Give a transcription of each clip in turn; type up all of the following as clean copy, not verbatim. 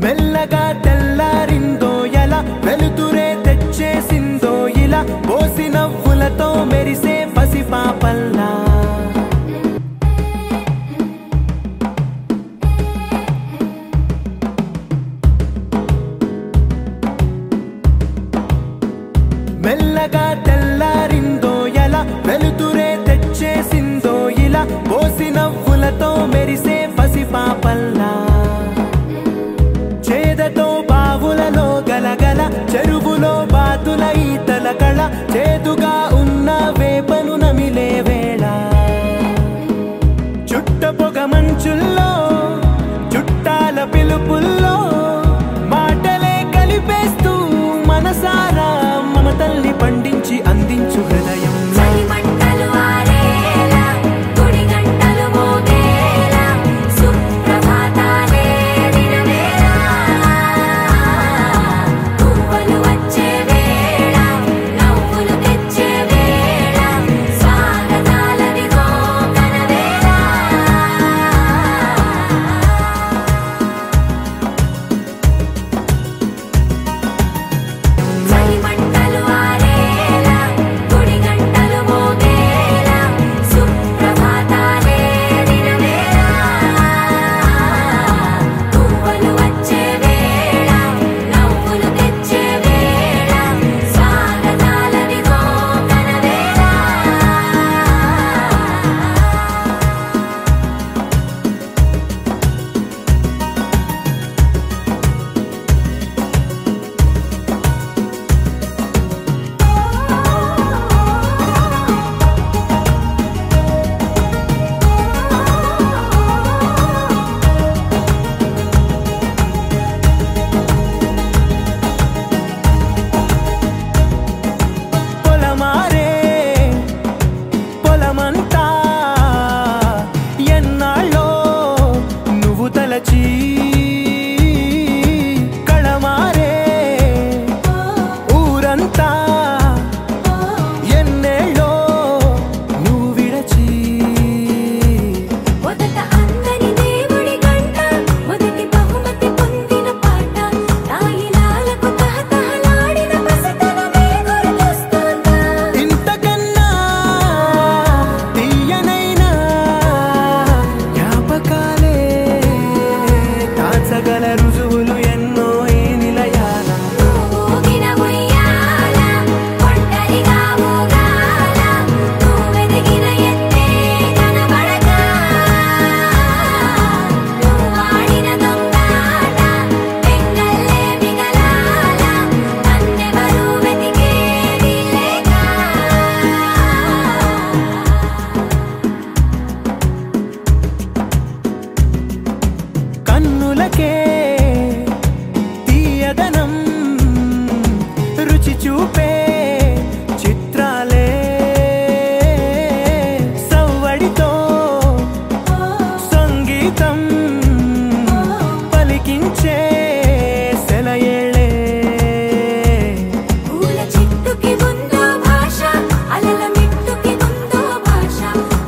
మెల్లగా తెల్లారిందో ఎలా వెలుతురే తెచ్చేసిందో ఇలా పోసి నవ్వులతో మెరిసే పసిపాపల్లా మెల్లగా తెల్లారిందో ఎలా వెలుతురే తెచ్చేసిందో ఇలా పోసి నవ్వులతో మెరిసే పసిపాపల్లా చేదతో బావులలో గలగల చెరువులో బాతుల ఈతల కళ చేదుగా ఉన్న వేపను నమిలే వేళ చుట్ట పొగ మంచుల్లో చుట్టాల పిలుపుల్లో మాటలే కలిపేస్తూ మనసారా మమతల్ని పండించి అందించు హృదయం కళమారే ఊరంతా ఎన్నేళ్ళో నువ్వు విడచి మొదట అందని దేవుడి గంట మొదటి బహుమతి పొందిన పాట తాయిలాలకు తహతహలాడిన పసితనమే గుర్తొస్తుందా ఇంతకన్నా తీయనైనా జ్ఞాపకాలే తాచగల రుజువులు ఎన్నో ఈ నిలయాల ఊగిన ఉయ్యాల ఒంటరిగా ఊగాల నువ్వెదిగిన ఎత్తే కనబడక నువ్వాడిన దొంగాట పెంగల్లే మిగలాల నన్నెవరూ వెతికేది లేక కన్నులకే తీయదనం రుచి చూపే చిత్రాలే సవ్వడితో సంగీతం పలికించే సెలయేళే పూల చిట్టుకి ఉందో భాష అలల మిట్టుకి ఉందో భాష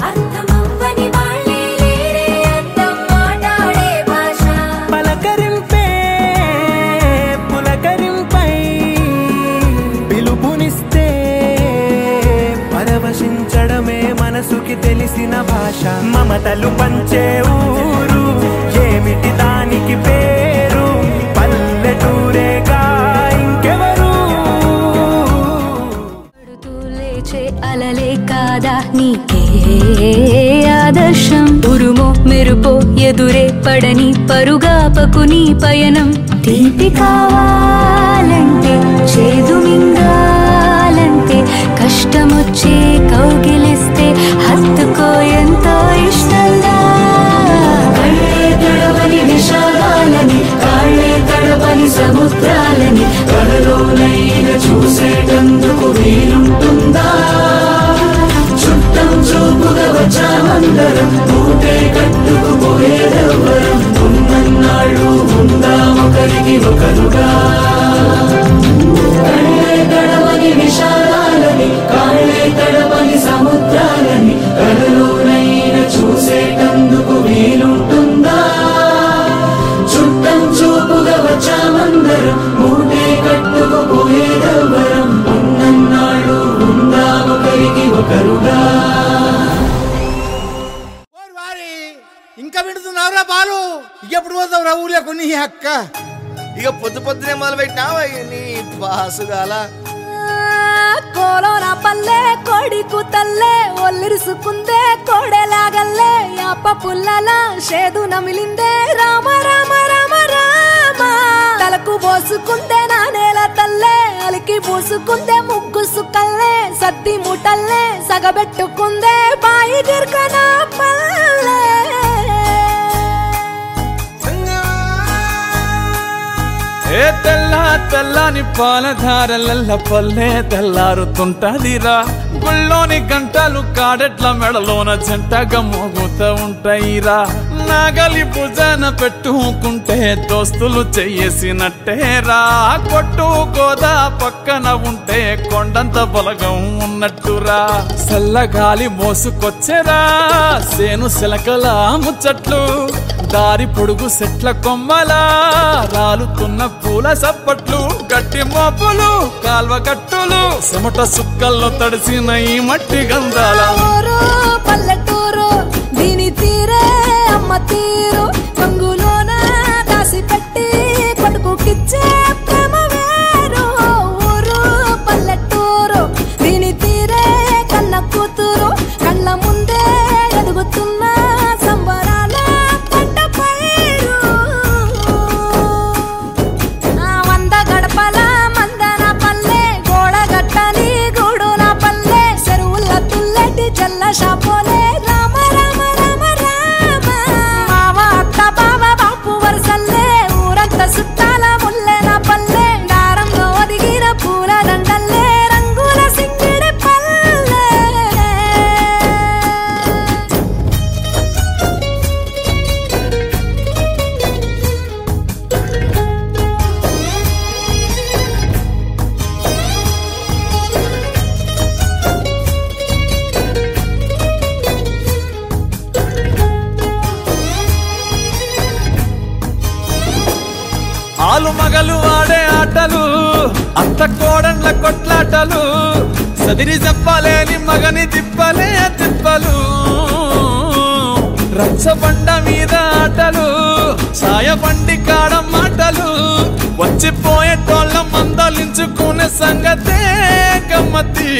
అర్థమవ్వని వాళ్ళే లేరే అర్థం మాట్లాడే భాష పలకరింపే పులకరింపై పిలుపునిస్తే పరవశించడమే మనసుకి తెలిసిన భాష మమతలు పంచే ఊరు ఏమిటి దానికి పేరు పల్లెటూరేగా ఇంకెవరు పడుతూ లేచే అలలే కాదా నీకే ఆదర్శం ఉరుమో మెరుపో ఎదురే పడని పరుగాపకు నీ పయనం తీపి కావాలంటే చేదు మింగాలంటే కష్టమొచ్చే కౌగిలిస్తే హత్తుకో ఎంతో ఇష్టంగా కళ్ళే తడవని విషాదాలని కాళ్ళే తడవని సముద్రాలని కలలోనైన చూసేటందుకు వీలుంటుందా చుట్టం చూపుగా వచ్చామందరం ఊటే కట్టుకుపోయేదెవ్వరం ఉన్నన్నాళ్ళు ఉందామొక ఒకరికి ఒకరుగా కళ్ళే తడవని విశాలాలని కాళ్ళే తడవని సముద్రాలని కలలోనైన చూసేటందుకు వీలుంటుందా చుట్టం చూపుగా వచ్చామందరం మూటే కట్టుకుపోయేదెవ్వరం ఉన్నన్నాళ్ళు ఉందా ఒకరికి ఒకరుగా ఇంకా వింటున్నావురా బాలు ఎప్పుడు పోతావు రా ఊళ్ళో కొన్ని అక్క ఇక పొద్దు పొద్దునే మొదలు పెట్టినావా నీ బాసుగాల కోలోన పల్లె కోడి కూతల్లే ఒల్లిరుసుకుందే కోడెలాగల్లే యాప పుల్లల షేదు నమిలిందే రామ రామ రామ రామ తలకు పోసుకుందే నానేల తల్లే అలికి పూసుకుందే ముగ్గు సుక్కల్లే సద్ది ముటల్లే సగబెట్టుకుందే బాయి దిర్కన పల్లె ఏ తెల్ల తెల్లని పాలధారలల్ల పల్లె తెల్లారుతుంటదిరా గుళ్ళోని గంటలు కాడెట్ల మెడలోన జంటగా మోగుతూ ఉంటాయిరా నాగలి భుజాన పెట్టుకుంటే దోస్తులు చెయ్యేసినట్టేరా కొట్టు గోదా పక్కన ఉంటే కొండంత బలగం ఉన్నట్టురా చల్లగాలి మోసుకొచ్చెరా సేను శిలకల ముచ్చట్లు దారి పొడుగు సెట్ల కొమ్మలా రాలుతున్న పూల సప్పట్లు గట్టి మోపులు కాల్వ గట్టులు చెమట సుక్కల్లో తడిసిన ఈ మట్టి గంధాల పల్లెటూరు దీని తీరే అమ్మ తీరు కంగులోన దాసి పెట్టి కొడుకుకిచ్చే ప్రేమ వేరు ఊరు పల్లెటూరు దీని తీరే కన్న కూతురు కళ్ళ ముందే ఎదుగుతున్న సంబరాల పంట పైరు వంద గడపల మందన పల్లె గోడ గట్టని గూడున పల్లె చెరువుల తుల్లటి జల్ల షాపోలే రామ రామ రామ రామ మావ అక్క బావ బాపు వరసల్లే ఊరంతా సుట్టాల ముల్లెన పల్లె దారంలో ఒదిగిన పూల దండల్లే రంగుల సింగిడి పల్లె ఆలు మగలు ఆడే ఆటలు అత్త కోడండ్ల కొట్లాటలు సదిరి చెప్పలేని మగని తిప్పలే తిప్పలు రచ్చబండ మీద ఆటలు ఛాయబండి కాడ మాటలు వచ్చిపోయేటోళ్ళ మందలించుకునే సంగతే గమ్మతి